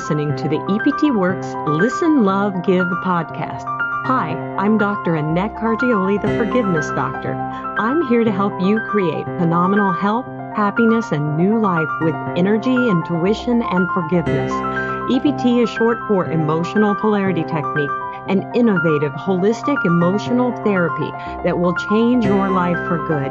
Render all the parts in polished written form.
listening to the EPT Works Listen, Love, Give podcast. Hi, I'm Dr. Annette Cargioli, the Forgiveness Doctor. I'm here to help you create phenomenal health, happiness, and new life with energy, intuition, and forgiveness. EPT is short for Emotional Polarity Technique, an innovative, holistic emotional therapy that will change your life for good.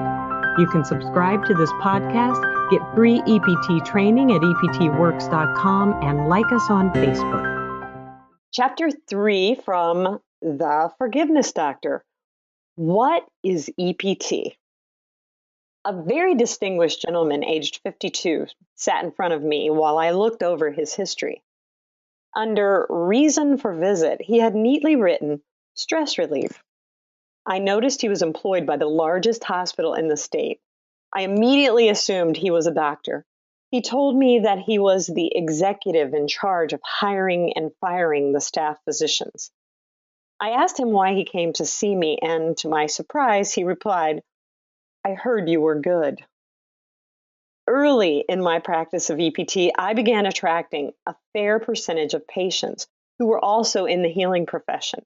You can subscribe to this podcast, get free EPT training at eptworks.com, and like us on Facebook. Chapter 3 from The Forgiveness Doctor. What is EPT? A very distinguished gentleman, aged 52, sat in front of me while I looked over his history. Under reason for visit, he had neatly written stress relief. I noticed he was employed by the largest hospital in the state. I immediately assumed he was a doctor. He told me that he was the executive in charge of hiring and firing the staff physicians. I asked him why he came to see me, and to my surprise, he replied, "I heard you were good." Early in my practice of EPT, I began attracting a fair percentage of patients who were also in the healing profession.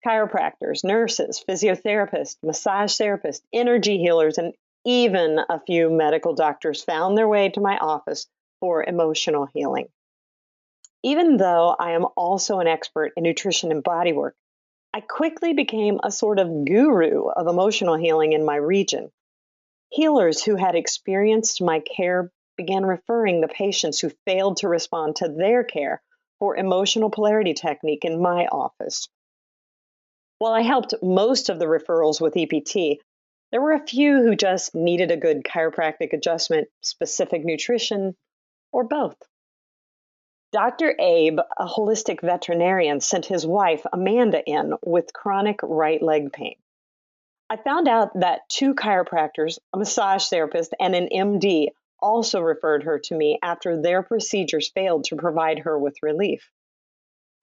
Chiropractors, nurses, physiotherapists, massage therapists, energy healers, and even a few medical doctors found their way to my office for emotional healing. Even though I am also an expert in nutrition and bodywork, I quickly became a sort of guru of emotional healing in my region. Healers who had experienced my care began referring the patients who failed to respond to their care for emotional polarity technique in my office. While I helped most of the referrals with EPT, there were a few who just needed a good chiropractic adjustment, specific nutrition, or both. Dr. Abe, a holistic veterinarian, sent his wife, Amanda, in with chronic right leg pain. I found out that 2 chiropractors, a massage therapist, and an MD also referred her to me after their procedures failed to provide her with relief.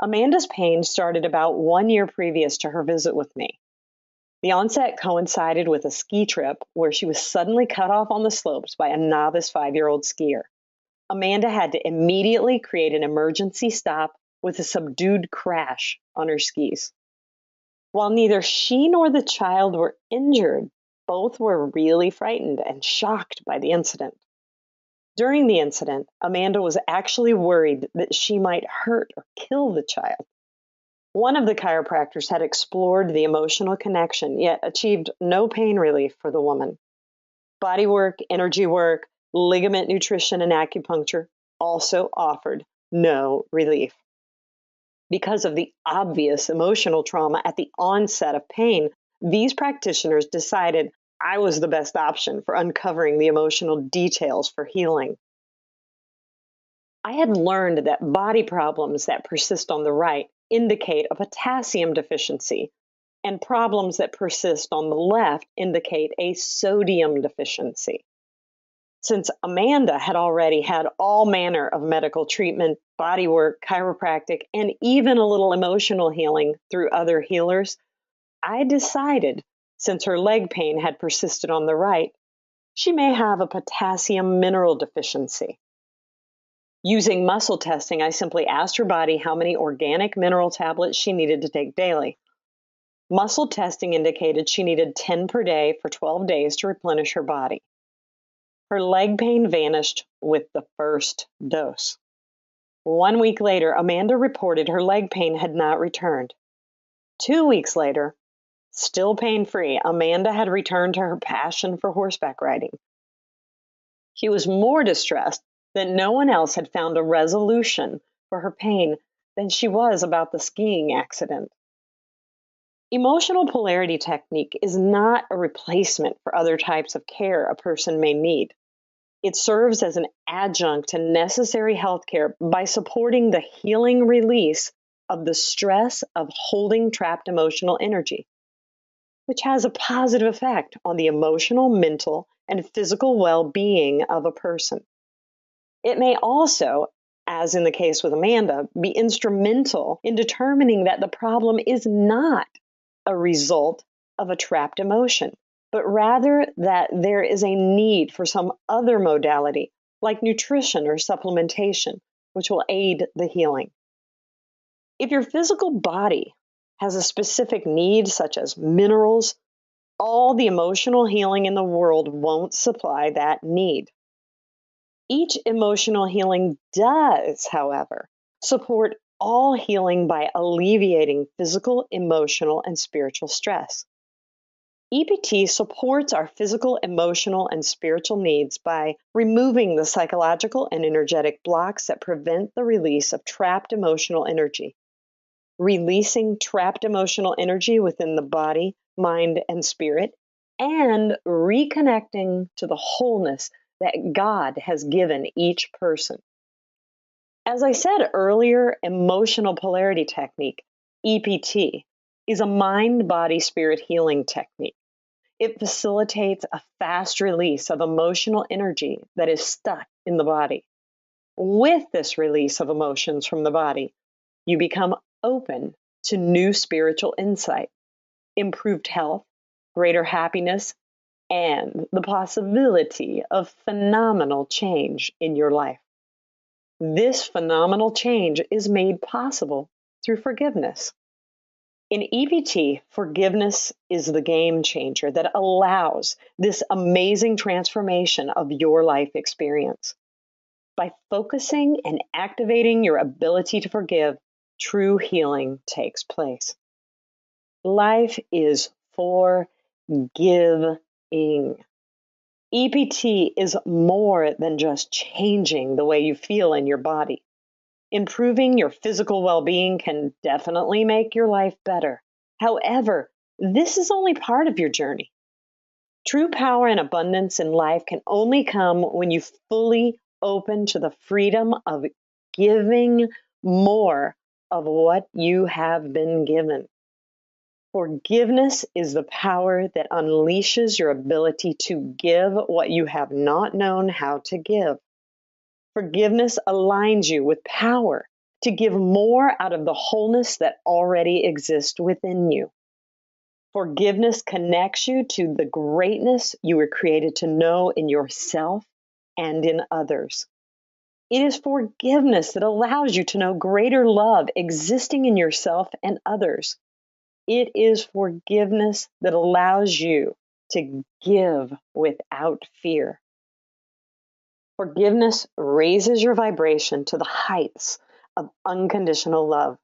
Amanda's pain started about 1 year previous to her visit with me. The onset coincided with a ski trip where she was suddenly cut off on the slopes by a novice 5-year-old skier. Amanda had to immediately create an emergency stop with a subdued crash on her skis. While neither she nor the child were injured, both were really frightened and shocked by the incident. During the incident, Amanda was actually worried that she might hurt or kill the child. One of the chiropractors had explored the emotional connection, yet achieved no pain relief for the woman. Bodywork, energy work, ligament nutrition, and acupuncture also offered no relief. Because of the obvious emotional trauma at the onset of pain, these practitioners decided I was the best option for uncovering the emotional details for healing. I had learned that body problems that persist on the right indicate a potassium deficiency, and problems that persist on the left indicate a sodium deficiency. Since Amanda had already had all manner of medical treatment, bodywork, chiropractic, and even a little emotional healing through other healers, I decided, since her leg pain had persisted on the right, she may have a potassium mineral deficiency. Using muscle testing, I simply asked her body how many organic mineral tablets she needed to take daily. Muscle testing indicated she needed 10 per day for 12 days to replenish her body. Her leg pain vanished with the first dose. 1 week later, Amanda reported her leg pain had not returned. 2 weeks later, still pain-free, Amanda had returned to her passion for horseback riding. She was more distressed that no one else had found a resolution for her pain than she was about the skiing accident. Emotional polarity technique is not a replacement for other types of care a person may need. It serves as an adjunct to necessary health care by supporting the healing release of the stress of holding trapped emotional energy, which has a positive effect on the emotional, mental, and physical well-being of a person. It may also, as in the case with Amanda, be instrumental in determining that the problem is not a result of a trapped emotion, but rather that there is a need for some other modality, like nutrition or supplementation, which will aid the healing. If your physical body has a specific need, such as minerals, all the emotional healing in the world won't supply that need. Each emotional healing does, however, support all healing by alleviating physical, emotional, and spiritual stress. EPT supports our physical, emotional, and spiritual needs by removing the psychological and energetic blocks that prevent the release of trapped emotional energy. Releasing trapped emotional energy within the body, mind, and spirit, and reconnecting to the wholeness that God has given each person. As I said earlier, emotional polarity technique, EPT, is a mind-body-spirit healing technique. It facilitates a fast release of emotional energy that is stuck in the body. With this release of emotions from the body, you become open to new spiritual insight, improved health, greater happiness, and the possibility of phenomenal change in your life. This phenomenal change is made possible through forgiveness. In EPT, forgiveness is the game changer that allows this amazing transformation of your life experience. By focusing and activating your ability to forgive, true healing takes place. Life is for giving. EPT is more than just changing the way you feel in your body. Improving your physical well-being can definitely make your life better. However, this is only part of your journey. True power and abundance in life can only come when you fully open to the freedom of giving more of what you have been given. Forgiveness is the power that unleashes your ability to give what you have not known how to give. Forgiveness aligns you with power to give more out of the wholeness that already exists within you. Forgiveness connects you to the greatness you were created to know in yourself and in others. It is forgiveness that allows you to know greater love existing in yourself and others. It is forgiveness that allows you to give without fear. Forgiveness raises your vibration to the heights of unconditional love.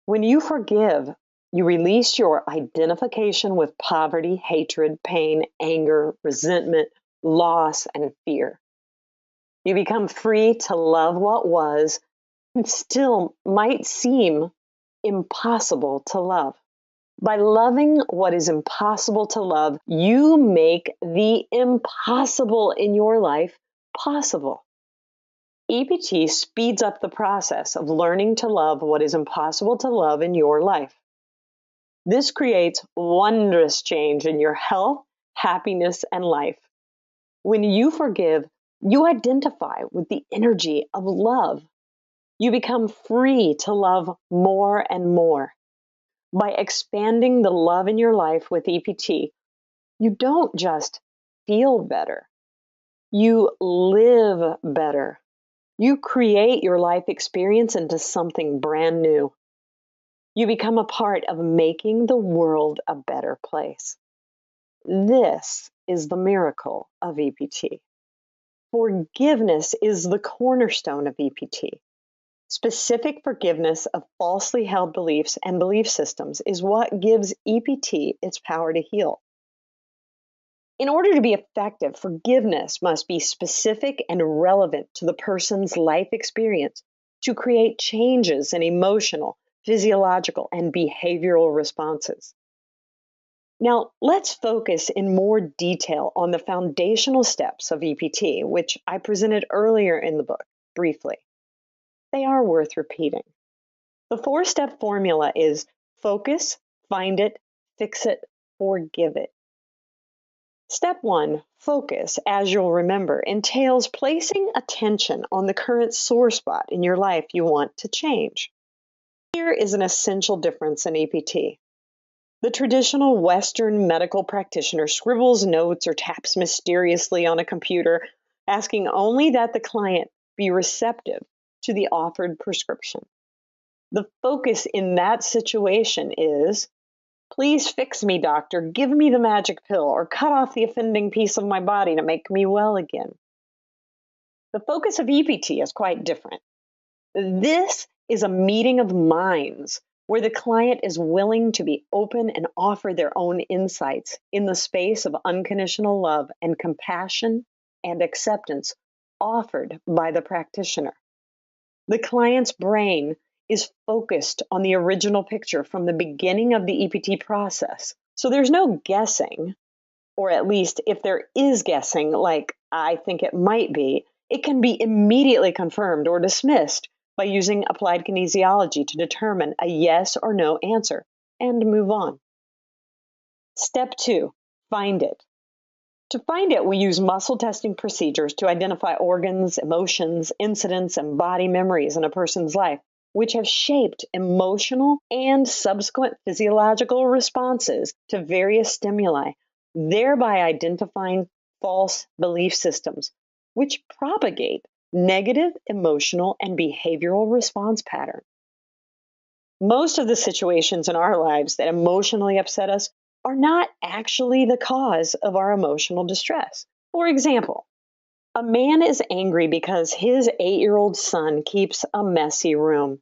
When you forgive, you release your identification with poverty, hatred, pain, anger, resentment, loss, and fear. You become free to love what was and still might seem impossible to love. By loving what is impossible to love, you make the impossible in your life possible. EPT speeds up the process of learning to love what is impossible to love in your life. This creates wondrous change in your health, happiness, and life. When you forgive, you identify with the energy of love. You become free to love more and more. By expanding the love in your life with EPT, you don't just feel better. You live better. You create your life experience into something brand new. You become a part of making the world a better place. This is the miracle of EPT. Forgiveness is the cornerstone of EPT. Specific forgiveness of falsely held beliefs and belief systems is what gives EPT its power to heal. In order to be effective, forgiveness must be specific and relevant to the person's life experience to create changes in emotional, physiological, and behavioral responses. Now, let's focus in more detail on the foundational steps of EPT, which I presented earlier in the book, briefly. They are worth repeating. The 4-step formula is focus, find it, fix it, forgive it. Step 1, focus, as you'll remember, entails placing attention on the current sore spot in your life you want to change. Here is an essential difference in EPT. The traditional Western medical practitioner scribbles notes or taps mysteriously on a computer, asking only that the client be receptive to the offered prescription. The focus in that situation is, please fix me, doctor, give me the magic pill, or cut off the offending piece of my body to make me well again. The focus of EPT is quite different. This is a meeting of minds where the client is willing to be open and offer their own insights in the space of unconditional love and compassion and acceptance offered by the practitioner. The client's brain is focused on the original picture from the beginning of the EPT process. So there's no guessing, or at least if there is guessing, like I think it might be, it can be immediately confirmed or dismissed by using applied kinesiology to determine a yes or no answer and move on. Step 2, find it. To find it, we use muscle testing procedures to identify organs, emotions, incidents, and body memories in a person's life, which have shaped emotional and subsequent physiological responses to various stimuli, thereby identifying false belief systems, which propagate negative emotional and behavioral response patterns. Most of the situations in our lives that emotionally upset us are not actually the cause of our emotional distress. For example, a man is angry because his 8-year-old son keeps a messy room.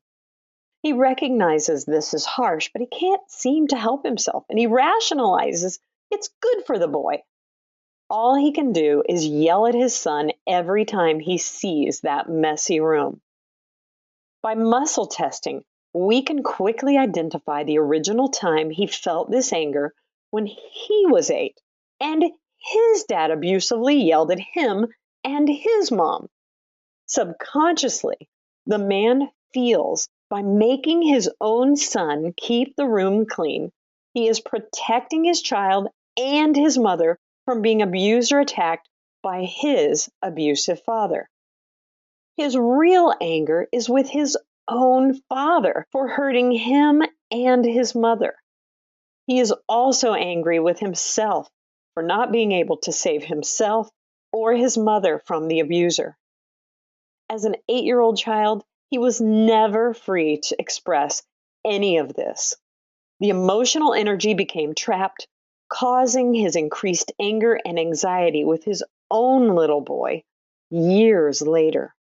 He recognizes this as harsh, but he can't seem to help himself, and he rationalizes it's good for the boy. All he can do is yell at his son every time he sees that messy room. By muscle testing, we can quickly identify the original time he felt this anger when he was 8, and his dad abusively yelled at him and his mom. Subconsciously, the man feels by making his own son keep the room clean, he is protecting his child and his mother from being abused or attacked by his abusive father. His real anger is with his own father for hurting him and his mother. He is also angry with himself for not being able to save himself or his mother from the abuser. As an 8-year-old child, he was never free to express any of this. The emotional energy became trapped, causing his increased anger and anxiety with his own little boy years later.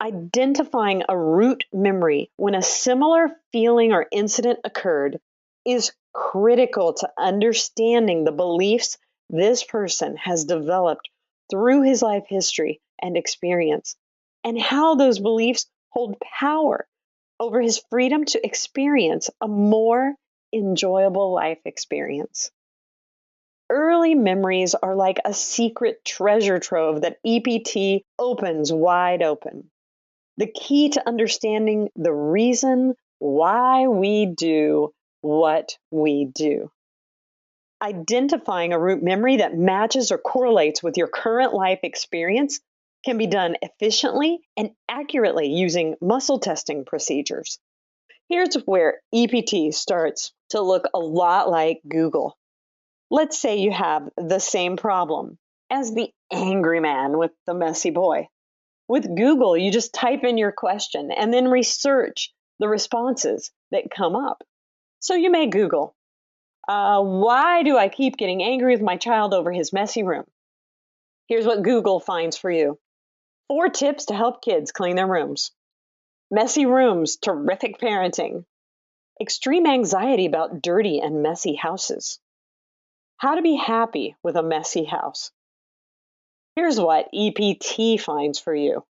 Identifying a root memory when a similar feeling or incident occurred is critical to understanding the beliefs this person has developed through his life history and experience, and how those beliefs hold power over his freedom to experience a more enjoyable life experience. Early memories are like a secret treasure trove that EPT opens wide open. The key to understanding the reason why we do what we do. Identifying a root memory that matches or correlates with your current life experience can be done efficiently and accurately using muscle testing procedures. Here's where EPT starts to look a lot like Google. Let's say you have the same problem as the angry man with the messy boy. With Google, you just type in your question and then research the responses that come up. So you may Google, why do I keep getting angry with my child over his messy room? Here's what Google finds for you. 4 tips to help kids clean their rooms. Messy rooms, terrific parenting. Extreme anxiety about dirty and messy houses. How to be happy with a messy house. Here's what EPT finds for you.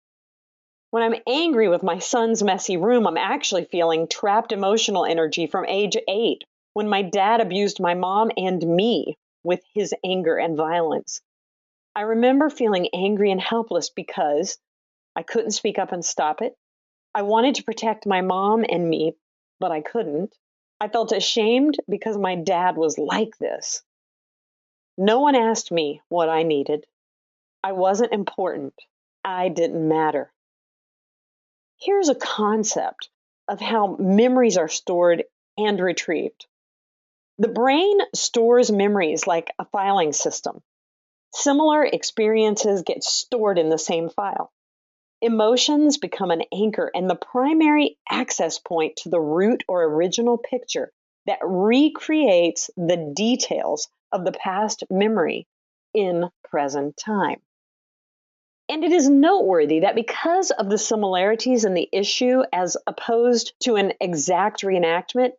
When I'm angry with my son's messy room, I'm actually feeling trapped emotional energy from age 8, when my dad abused my mom and me with his anger and violence. I remember feeling angry and helpless because I couldn't speak up and stop it. I wanted to protect my mom and me, but I couldn't. I felt ashamed because my dad was like this. No one asked me what I needed. I wasn't important. I didn't matter. Here's a concept of how memories are stored and retrieved. The brain stores memories like a filing system. Similar experiences get stored in the same file. Emotions become an anchor and the primary access point to the root or original picture that recreates the details of the past memory in present time. And it is noteworthy that because of the similarities in the issue as opposed to an exact reenactment,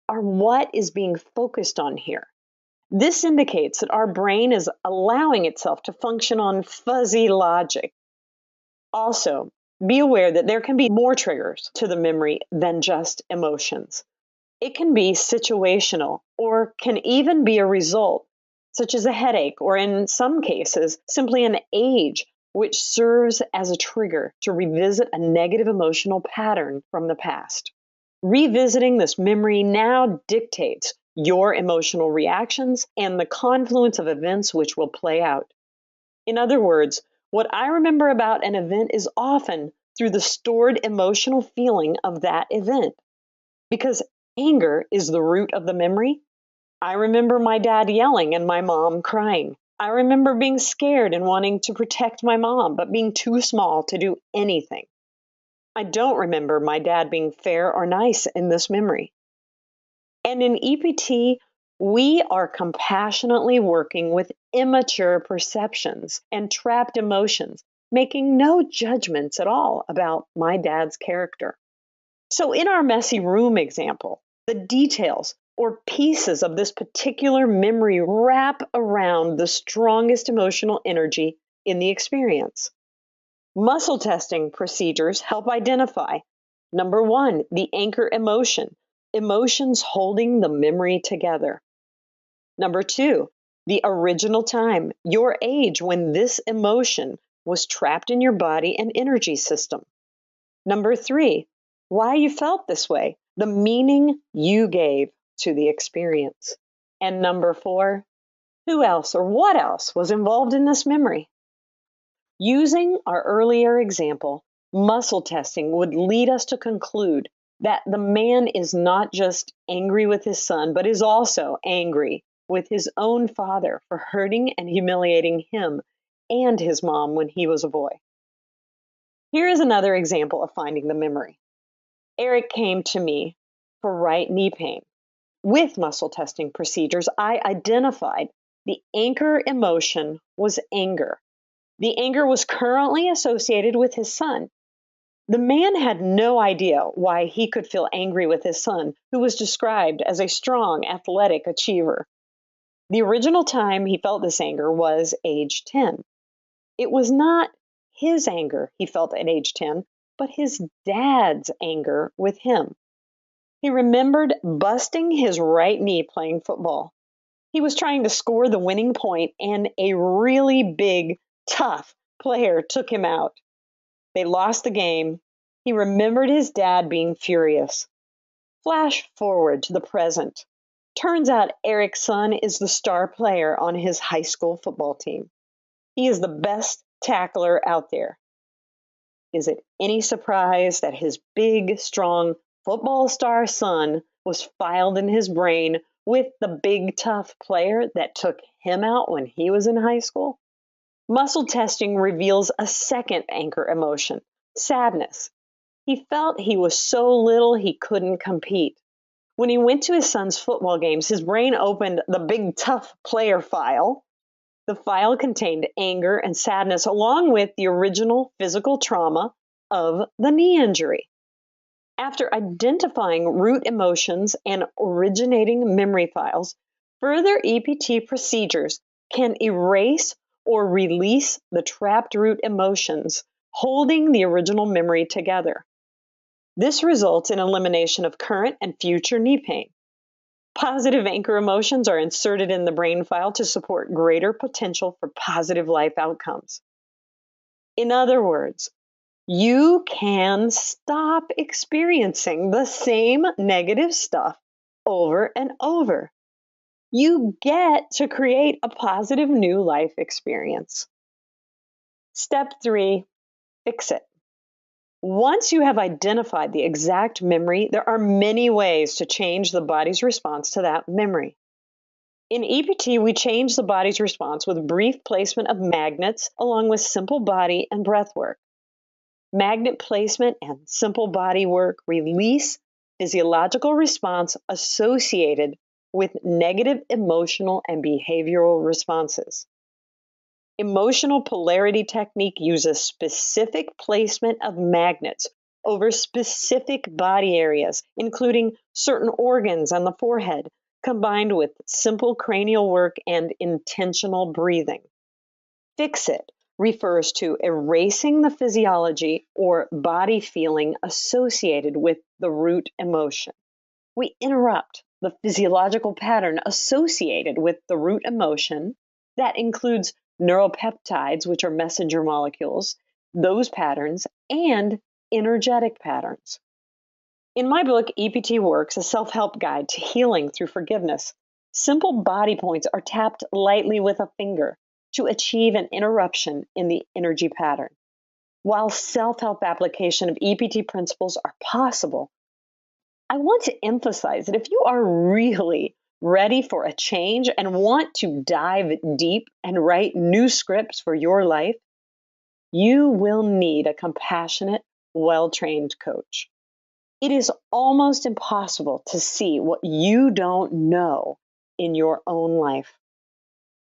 are what is being focused on here. This indicates that our brain is allowing itself to function on fuzzy logic. Also, be aware that there can be more triggers to the memory than just emotions. It can be situational or can even be a result, such as a headache, or in some cases, simply an age, which serves as a trigger to revisit a negative emotional pattern from the past. Revisiting this memory now dictates your emotional reactions and the confluence of events which will play out. In other words, what I remember about an event is often through the stored emotional feeling of that event. Because anger is the root of the memory, I remember my dad yelling and my mom crying. I remember being scared and wanting to protect my mom, but being too small to do anything. I don't remember my dad being fair or nice in this memory. And in EPT, we are compassionately working with immature perceptions and trapped emotions, making no judgments at all about my dad's character. So in our messy room example, the details or pieces of this particular memory wrap around the strongest emotional energy in the experience. Muscle testing procedures help identify, number one, the anchor emotion, emotions holding the memory together. Number two, the original time, your age when this emotion was trapped in your body and energy system. Number three, why you felt this way, the meaning you gave to the experience. And number four, who else or what else was involved in this memory? Using our earlier example, muscle testing would lead us to conclude that the man is not just angry with his son, but is also angry with his own father for hurting and humiliating him and his mom when he was a boy. Here is another example of finding the memory. Eric came to me for right knee pain. With muscle testing procedures, I identified the anchor emotion was anger. The anger was currently associated with his son. The man had no idea why he could feel angry with his son, who was described as a strong, athletic achiever. The original time he felt this anger was age 10. It was not his anger he felt at age 10, but his dad's anger with him. He remembered busting his right knee playing football. He was trying to score the winning point, and a really big, tough player took him out. They lost the game. He remembered his dad being furious. Flash forward to the present. Turns out Eric's son is the star player on his high school football team. He is the best tackler out there. Is it any surprise that his big, strong football star son was filed in his brain with the big, tough player that took him out when he was in high school? Muscle testing reveals a second anchor emotion, sadness. He felt he was so little he couldn't compete. When he went to his son's football games, his brain opened the big, tough player file. The file contained anger and sadness along with the original physical trauma of the knee injury. After identifying root emotions and originating memory files, further EPT procedures can erase or release the trapped root emotions holding the original memory together. This results in elimination of current and future knee pain. Positive anchor emotions are inserted in the brain file to support greater potential for positive life outcomes. In other words, you can stop experiencing the same negative stuff over and over. You get to create a positive new life experience. Step 3, fix it. Once you have identified the exact memory, there are many ways to change the body's response to that memory. In EPT, we change the body's response with brief placement of magnets along with simple body and breath work. Magnet placement and simple body work release physiological response associated with negative emotional and behavioral responses. Emotional polarity technique uses specific placement of magnets over specific body areas, including certain organs on the forehead, combined with simple cranial work and intentional breathing. Fix it refers to erasing the physiology or body feeling associated with the root emotion. We interrupt the physiological pattern associated with the root emotion. That includes neuropeptides, which are messenger molecules, those patterns, and energetic patterns. In my book, EPT Works, a self-help guide to healing through forgiveness, simple body points are tapped lightly with a finger to achieve an interruption in the energy pattern. While self-help application of EPT principles are possible, I want to emphasize that if you are really ready for a change and want to dive deep and write new scripts for your life, you will need a compassionate, well-trained coach. It is almost impossible to see what you don't know in your own life.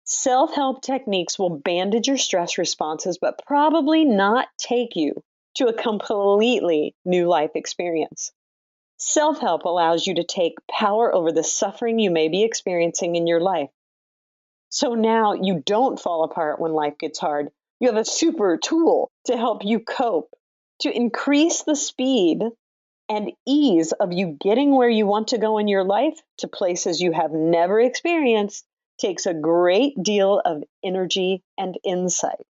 Self-help techniques will bandage your stress responses, but probably not take you to a completely new life experience. Self-help allows you to take power over the suffering you may be experiencing in your life. So now you don't fall apart when life gets hard. You have a super tool to help you cope, to increase the speed and ease of you getting where you want to go in your life to places you have never experienced. Takes a great deal of energy and insight.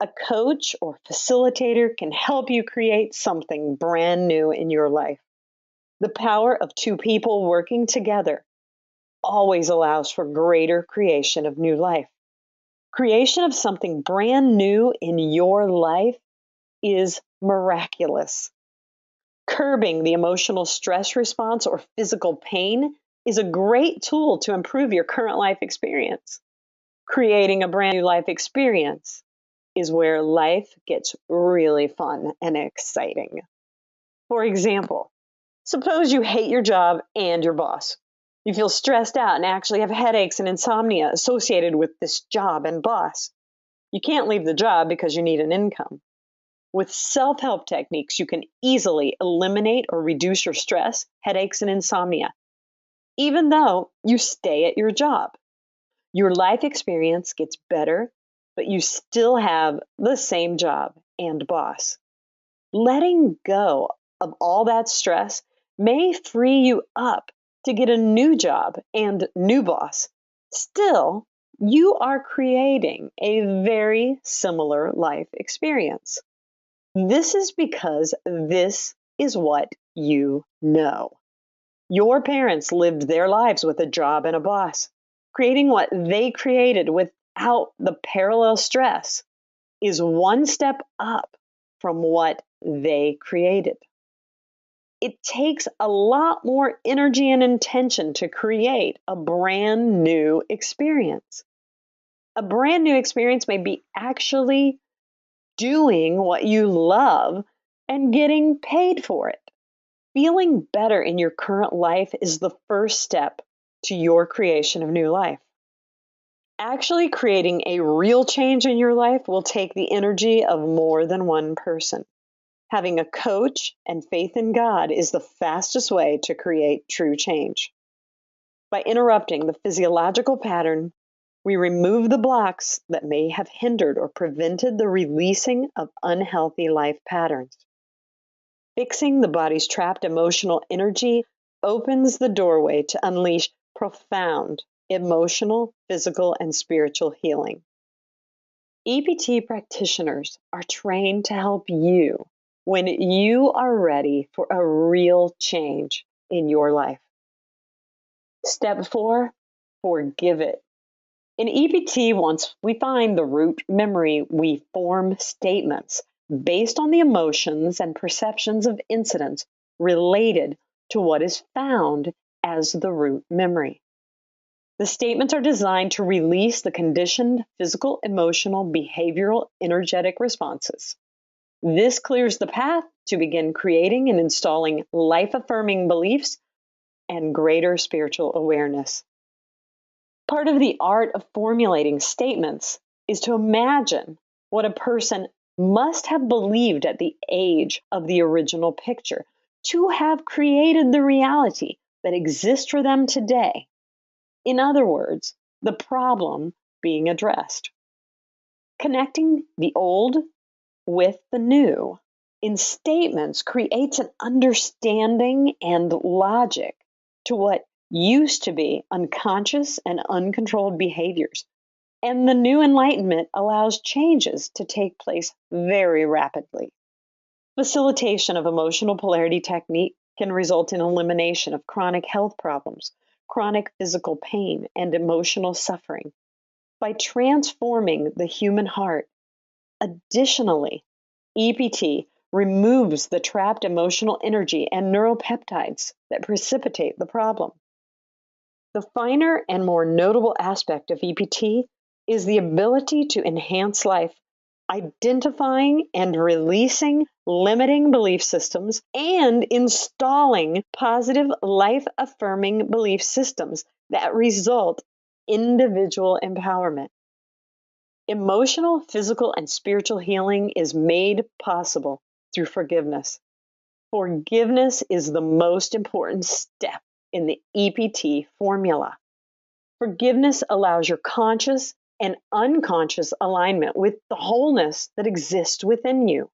A coach or facilitator can help you create something brand new in your life. The power of two people working together always allows for greater creation of new life. Creation of something brand new in your life is miraculous. Curbing the emotional stress response or physical pain is a great tool to improve your current life experience. Creating a brand new life experience is where life gets really fun and exciting. For example, suppose you hate your job and your boss. You feel stressed out and actually have headaches and insomnia associated with this job and boss. You can't leave the job because you need an income. With self-help techniques, you can easily eliminate or reduce your stress, headaches, and insomnia, even though you stay at your job. Your life experience gets better, but you still have the same job and boss. Letting go of all that stress may free you up to get a new job and new boss. Still, you are creating a very similar life experience. This is because this is what you know. Your parents lived their lives with a job and a boss. Creating what they created without the parallel stress is one step up from what they created. It takes a lot more energy and intention to create a brand new experience. A brand new experience may be actually doing what you love and getting paid for it. Feeling better in your current life is the first step to your creation of new life. Actually creating a real change in your life will take the energy of more than one person. Having a coach and faith in God is the fastest way to create true change. By interrupting the physiological pattern, we remove the blocks that may have hindered or prevented the releasing of unhealthy life patterns. Fixing the body's trapped emotional energy opens the doorway to unleash profound emotional, physical, and spiritual healing. EPT practitioners are trained to help you when you are ready for a real change in your life. Step 4, forgive it. In EPT, once we find the root memory, we form statements based on the emotions and perceptions of incidents related to what is found as the root memory. The statements are designed to release the conditioned physical, emotional, behavioral, energetic responses. This clears the path to begin creating and installing life-affirming beliefs and greater spiritual awareness. Part of the art of formulating statements is to imagine what a person must have believed at the age of the original picture to have created the reality that exists for them today. In other words, the problem being addressed. Connecting the old with the new in statements creates an understanding and logic to what used to be unconscious and uncontrolled behaviors. And the new enlightenment allows changes to take place very rapidly. Facilitation of emotional polarity technique can result in elimination of chronic health problems, chronic physical pain, and emotional suffering by transforming the human heart. Additionally, EPT removes the trapped emotional energy and neuropeptides that precipitate the problem. The finer and more notable aspect of EPT is the ability to enhance life, identifying and releasing limiting belief systems and installing positive life-affirming belief systems that result in individual empowerment. Emotional, physical, and spiritual healing is made possible through forgiveness. Forgiveness is the most important step in the EPT formula. Forgiveness allows your conscious and unconscious alignment with the wholeness that exists within you.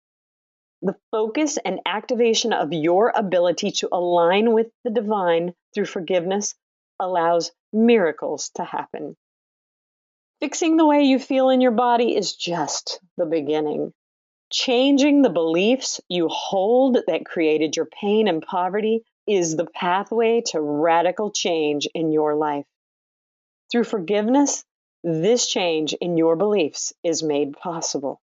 The focus and activation of your ability to align with the divine through forgiveness allows miracles to happen. Fixing the way you feel in your body is just the beginning. Changing the beliefs you hold that created your pain and poverty is the pathway to radical change in your life. Through forgiveness, this change in your beliefs is made possible.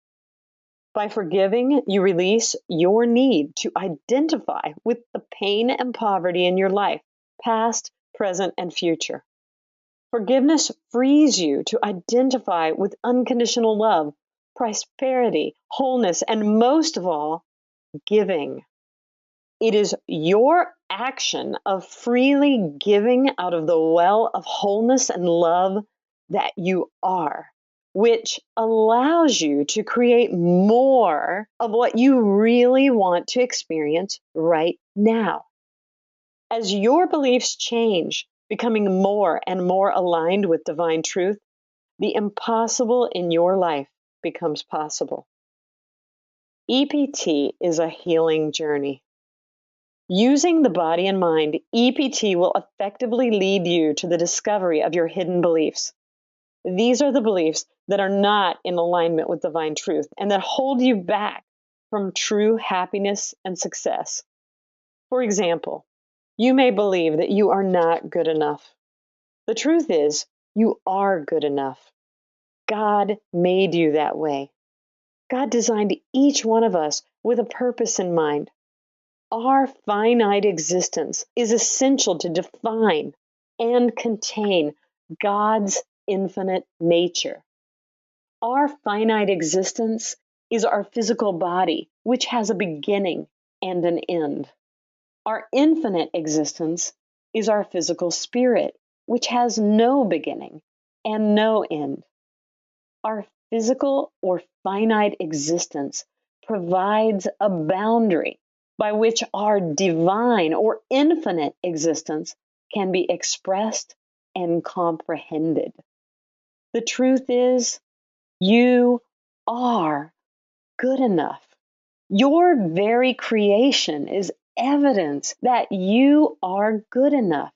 By forgiving, you release your need to identify with the pain and poverty in your life, past, present, and future. Forgiveness frees you to identify with unconditional love, prosperity, wholeness, and most of all, giving. It is your action of freely giving out of the well of wholeness and love that you are, which allows you to create more of what you really want to experience right now. As your beliefs change, becoming more and more aligned with divine truth, the impossible in your life becomes possible. EPT is a healing journey. Using the body and mind, EPT will effectively lead you to the discovery of your hidden beliefs. These are the beliefs that are not in alignment with divine truth and that hold you back from true happiness and success. For example, you may believe that you are not good enough. The truth is, you are good enough. God made you that way. God designed each one of us with a purpose in mind. Our finite existence is essential to define and contain God's infinite nature. Our finite existence is our physical body, which has a beginning and an end. Our infinite existence is our physical spirit, which has no beginning and no end. Our physical or finite existence provides a boundary by which our divine or infinite existence can be expressed and comprehended. The truth is, you are good enough. Your very creation is evidence that you are good enough.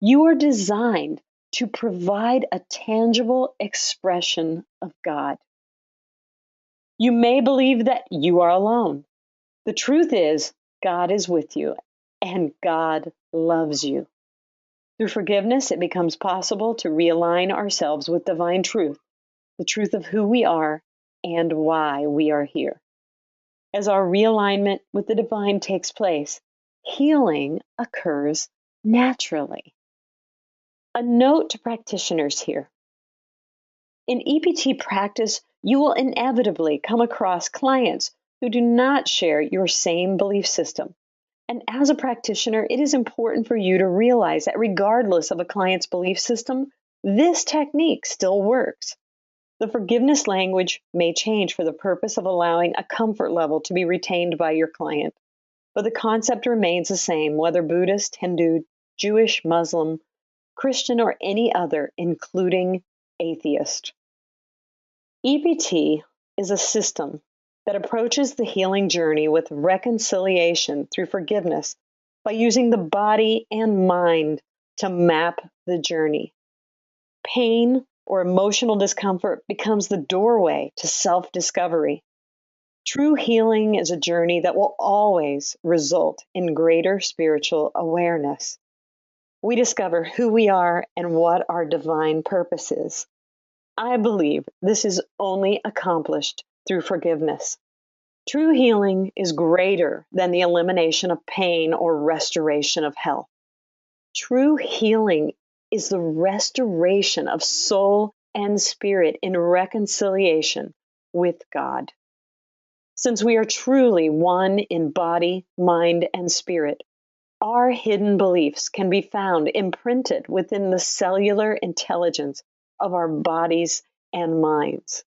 You are designed to provide a tangible expression of God. You may believe that you are alone. The truth is, God is with you, and God loves you. Through forgiveness, it becomes possible to realign ourselves with divine truth, the truth of who we are and why we are here. As our realignment with the divine takes place, healing occurs naturally. A note to practitioners here. In EPT practice, you will inevitably come across clients who do not share your same belief system. And as a practitioner, it is important for you to realize that regardless of a client's belief system, this technique still works. The forgiveness language may change for the purpose of allowing a comfort level to be retained by your client, but the concept remains the same, whether Buddhist, Hindu, Jewish, Muslim, Christian, or any other, including atheist. EPT is a system that approaches the healing journey with reconciliation through forgiveness by using the body and mind to map the journey. Pain or emotional discomfort becomes the doorway to self-discovery. True healing is a journey that will always result in greater spiritual awareness. We discover who we are and what our divine purpose is. I believe this is only accomplished through forgiveness. True healing is greater than the elimination of pain or restoration of health. True healing is the restoration of soul and spirit in reconciliation with God. Since we are truly one in body, mind, and spirit, our hidden beliefs can be found imprinted within the cellular intelligence of our bodies and minds.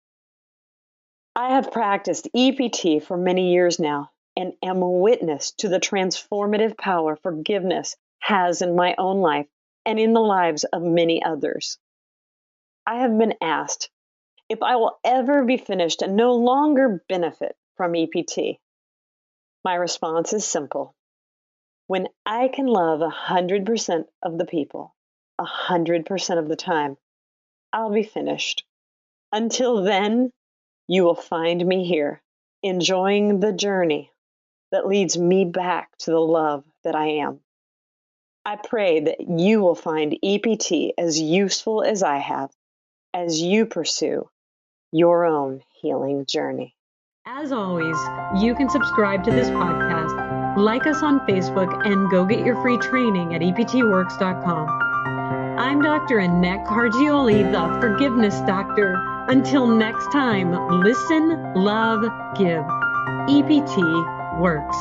I have practiced EPT for many years now and am a witness to the transformative power forgiveness has in my own life and in the lives of many others. I have been asked if I will ever be finished and no longer benefit from EPT. My response is simple. When I can love 100% of the people, 100% of the time, I'll be finished. Until then, you will find me here, enjoying the journey that leads me back to the love that I am. I pray that you will find EPT as useful as I have as you pursue your own healing journey. As always, you can subscribe to this podcast, like us on Facebook, and go get your free training at eptworks.com. I'm Dr. Annette Cargioli, the Forgiveness Doctor. Until next time, listen, love, give. EPT works.